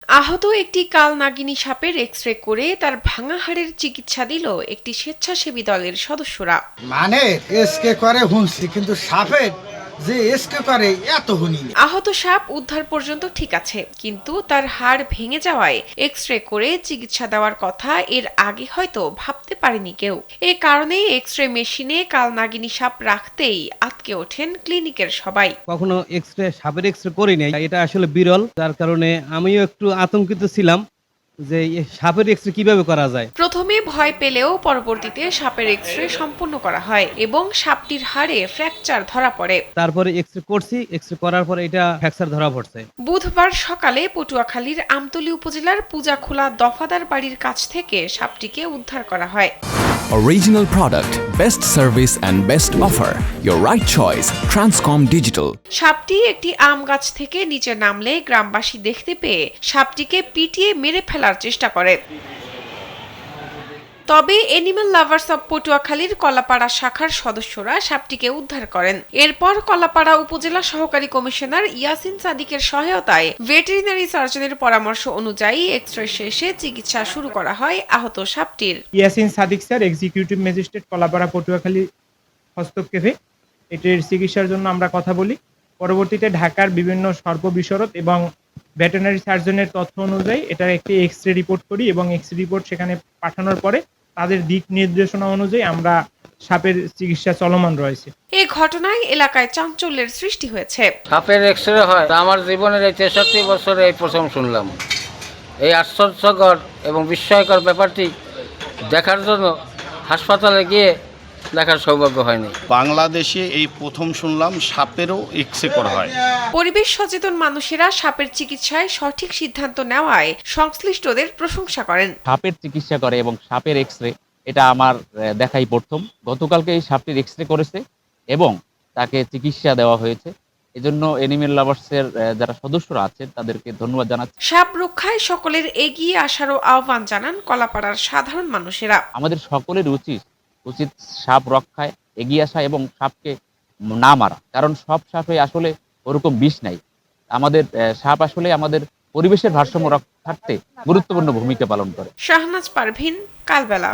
আহত একটি কালনাগিনী সাপের এক্স-রে করে তার ভাঙা হাড়ের চিকিৎসা দিল একটি স্বেচ্ছাসেবী দলের সদস্যরা। মানে এসকে করে হুনছি, কিন্তু সাপের যে এসকে করে এত হুনিনি। আহত সাপ উদ্ধার পর্যন্ত ঠিক আছে, কিন্তু তার হাড় ভেঙে যাওয়ায় এক্স-রে করে চিকিৎসা দেওয়ার কথা এর আগে হয়তো ভাবতে পারেনি কেউ। এ কারণেই এক্স-রে মেশিনে কালনাগিনী সাপ রাখতেই আটকে ওঠেন ক্লিনিকের সবাই। কখনো সাপের এক্সরে করি নাই, এটা আসলে বিরল, যার কারণে আমিও একটু আতঙ্কিত ছিলাম যে সাপের এক্সরে কিভাবে করা যায়। প্রথমে ভয় পেলেও পরবর্তীতে সাপের এক্স-রে সম্পন্ন করা হয় এবং সাপটির হাড়ে ফ্র্যাকচার ধরা পড়ে। তারপরে এক্সরে করছি, এক্সরে করার পরে এটা ফ্র্যাকচার ধরা পড়ছে। বুধবার সকালে পটুয়াখালীর আমতলী উপজেলার পূজাখোলা দফাদার বাড়ির কাছ থেকে সাপটিকে উদ্ধার করা হয়। Original product, best service and best offer. Your right choice, Transcom Digital. সাপটি একটি আম গাছ থেকে নিচে নামলে গ্রামবাসী দেখতে পেয়ে সাপটিকে পিটিয়ে মেরে ফেলার চেষ্টা করে। তবে এনিম্যাল লাভার্স অব পটুয়াখালীর কলাপাড়া শাখার সদস্যরা সাপটিকে উদ্ধার করেন। এরপর কলাপাড়া উপজেলা সহকারী কমিশনার ইয়াসিন সাদিকের সহায়তায় ভেটেরিনারি সার্জনের পরামর্শ অনুযায়ী এক্স-রে শেষে চিকিৎসা শুরু করা হয় আহত সাপটির। Yasin Sadiq sir, executive magistrate Kalapara Patuakhali হস্তক্ষেপে এটির চিকিৎসার জন্য আমরা কথা বলি। পরবর্তীতে ঢাকার বিভিন্ন সর্ববিশরদ এবং ভেটেরিনারি সার্জনের তথ্য অনুযায়ী এটার একটি এক্স-রে রিপোর্ট করি এবং এক্স-রে রিপোর্ট সেখানে পাঠানোর পরে তাদের দিক নির্দেশনা অনুযায়ী আমরা সাপের চিকিৎসা চলমান রয়েছে। এই ঘটনায় এলাকায় চাঞ্চল্যের সৃষ্টি হয়েছে। সাপের এক্স-রে হয় তা আমার জীবনের এই 63 বছরে এই প্রথম শুনলাম। এই আশ্চর্যকর এবং বিস্ময়কর ব্যাপারটি দেখার জন্য হাসপাতালে গিয়ে দেখার সৌভাগ্য হয়নি। বাংলাদেশে এই প্রথম শুনলাম সাপেরও এক্স-রে করা হয়। পরিবেশ সচেতন মানুষেরা সাপের চিকিৎসায় সঠিক সিদ্ধান্ত নেওয়ায় সংশ্লিষ্টদের প্রশংসা করেন। সাপের চিকিৎসা করে এবং সাপের এক্সরে, এটা আমার দেখাই প্রথম। গতকালকে এই সাপটির এক্সরে করেছে এবং তাকে চিকিৎসা দেওয়া হয়েছে। এজন্য এনিমেল লাভার্সের যারা সদস্যরা আছেন তাদেরকে ধন্যবাদ জানাচ্ছি। সাপ রক্ষায় সকলের এগিয়ে আসারও আহ্বান জানান কলাপাড়ার সাধারণ মানুষেরা। আমাদের সকলের উচিত সাপ রক্ষায় এগিয়ে আসা এবং সাপকে না মারা, কারণ সব সাপে আসলে ওরকম বিষ নাই। আমাদের সাপ আসলে আমাদের পরিবেশের ভারসাম্য রক্ষা থাকতে গুরুত্বপূর্ণ ভূমিকা পালন করে। শাহনাজ পারভিন, কালবেলা।